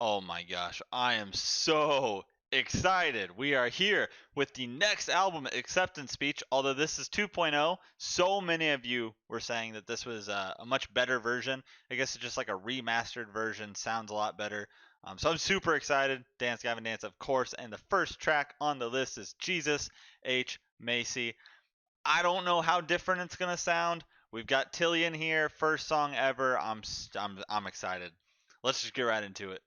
Oh my gosh, I am so excited. We are here with the next album acceptance speech. Although this is 2.0, so many of you were saying that this was a much better version. I guess it's just like a remastered version, sounds a lot better. So I'm super excited. Dance, Gavin, Dance, of course. And the first track on the list is Jesus H. Macy. I don't know how different it's gonna sound. We've got Tilly in here, first song ever. I'm excited. Let's just get right into it.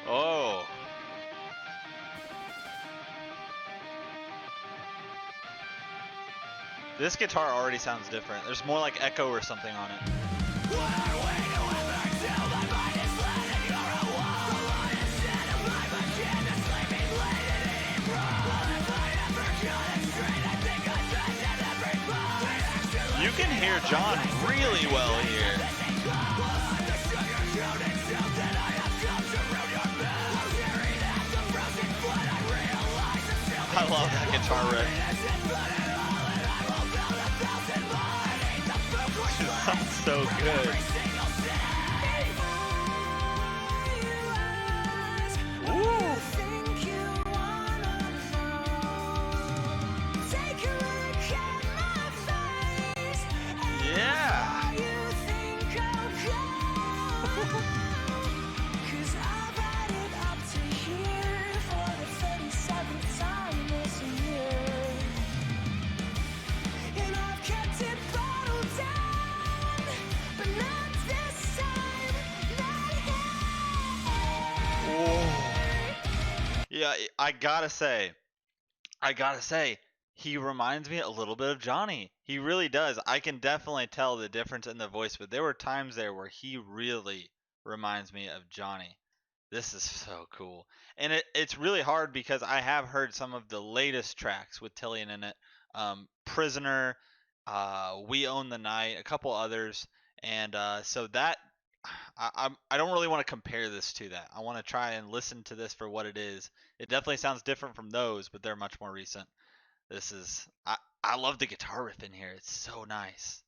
Oh, this guitar already sounds different. There's more like echo or something on it. You can hear John really well here. I love that guitar riff. It sounds so good. Ooh. Yeah. Yeah, I gotta say, he reminds me a little bit of Johnny. He really does. I can definitely tell the difference in the voice, but there were times there where he really reminds me of Johnny. This is so cool. And it's really hard because I have heard some of the latest tracks with Tillian in it. Prisoner, We Own the Night, a couple others. And so that I don't really want to compare this to that. I want to try and listen to this for what it is. It definitely sounds different from those, but they're much more recent. This is I love the guitar riff in here. It's so nice.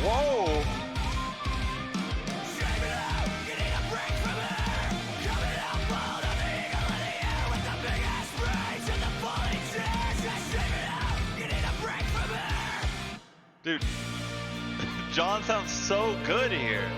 Whoa! Dude, John sounds so good here.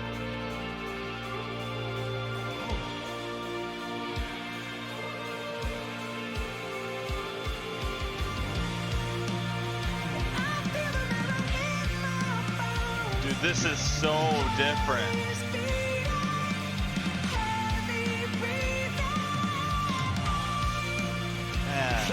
Dude, this is so different. Man.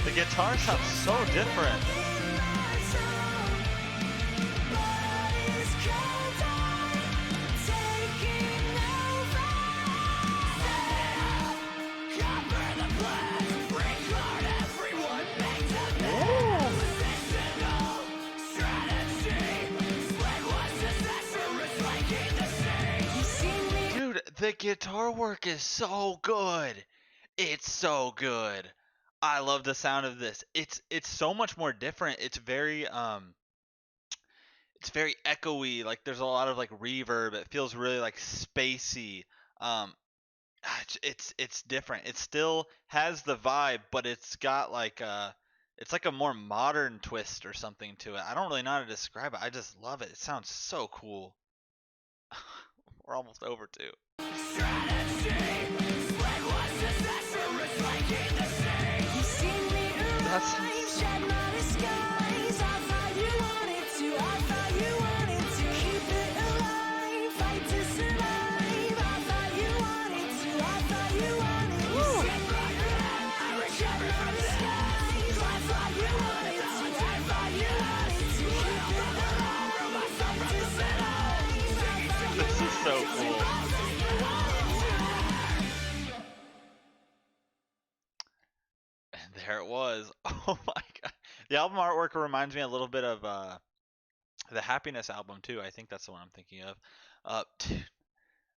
The guitar sounds so different. Dude, the guitar work is so good. It's so good. I love the sound of this. It's so much more different. It's very echoey. Like there's a lot of like reverb. It feels really like spacey. Um it's different. It still has the vibe, but it's like a more modern twist or something to it. I don't really know how to describe it. I just love it. It sounds so cool. We're almost over too. This is so cool. And there it was. Oh my god. The album artwork reminds me a little bit of the Happiness album too. I think that's the one I'm thinking of. Dude,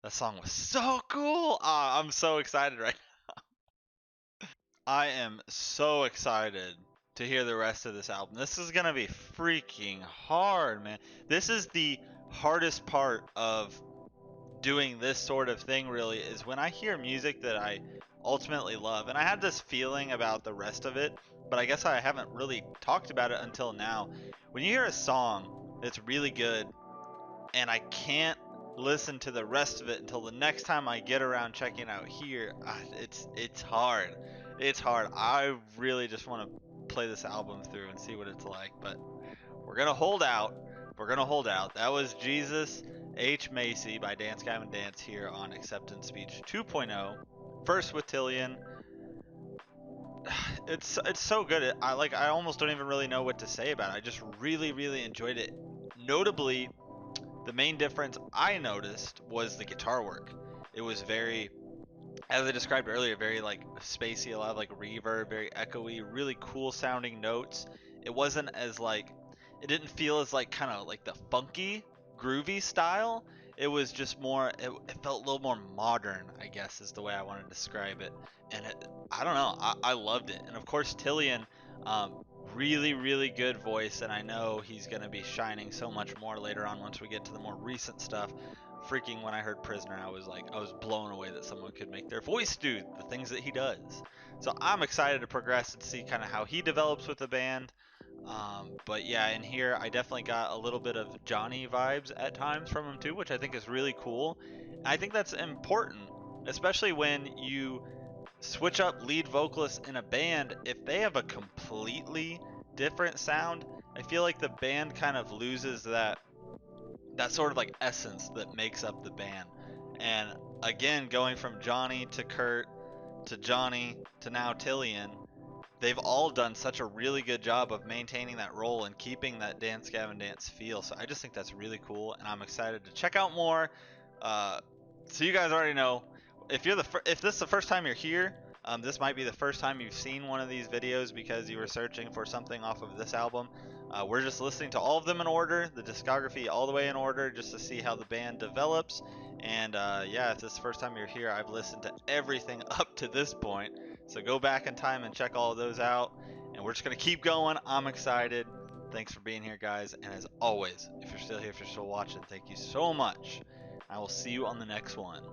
that song was so cool. I'm so excited right now. I am so excited to hear the rest of this album. This is gonna be freaking hard, man. This is the hardest part of doing this sort of thing, really, is when I hear music that I ultimately love. And I had this feeling about the rest of it, but I guess I haven't really talked about it until now. When you hear a song that's really good and I can't listen to the rest of it until the next time I get around checking out here, it's hard. It's hard. I really just want to play this album through and see what it's like, but we're gonna hold out. We're gonna hold out. That was Jesus H. Macy by Dance Gavin Dance here on Acceptance Speech 2.0. First with Tillian. It's so good. I almost don't even really know what to say about it. I just really enjoyed it. Notably, the main difference I noticed was the guitar work. It was very, as I described earlier, very like spacey, a lot of like reverb, very echoey, really cool sounding notes. It wasn't as like, it didn't feel as like kind of like the funky, groovy style. It was just more, it felt a little more modern, I guess is the way I want to describe it. And I don't know, I loved it. And of course, Tillian, um, really good voice, and I know he's going to be shining so much more later on once we get to the more recent stuff. Freaking when I heard Prisoner, I was blown away that someone could make their voice do the things that he does. So I'm excited to progress and see kind of how he develops with the band. But yeah, in here I definitely got a little bit of Johnny vibes at times from him too, which I think is really cool. I think that's important, especially when you switch up lead vocalists in a band. If they have a completely different sound, I feel like the band kind of loses that sort of like essence that makes up the band. And again, going from Johnny to Kurt to Johnny to now Tillian, they've all done such a really good job of maintaining that role and keeping that Dance Gavin Dance feel. So I just think that's really cool, and I'm excited to check out more. Uh, so you guys already know, if this is the first time you're here, this might be the first time you've seen one of these videos because you were searching for something off of this album. We're just listening to all of them in order, the discography all the way in order, just to see how the band develops. And yeah, if this is the first time you're here, I've listened to everything up to this point. So go back in time and check all of those out. And we're just going to keep going. I'm excited. Thanks for being here, guys. And as always, if you're still here, if you're still watching, thank you so much. I will see you on the next one.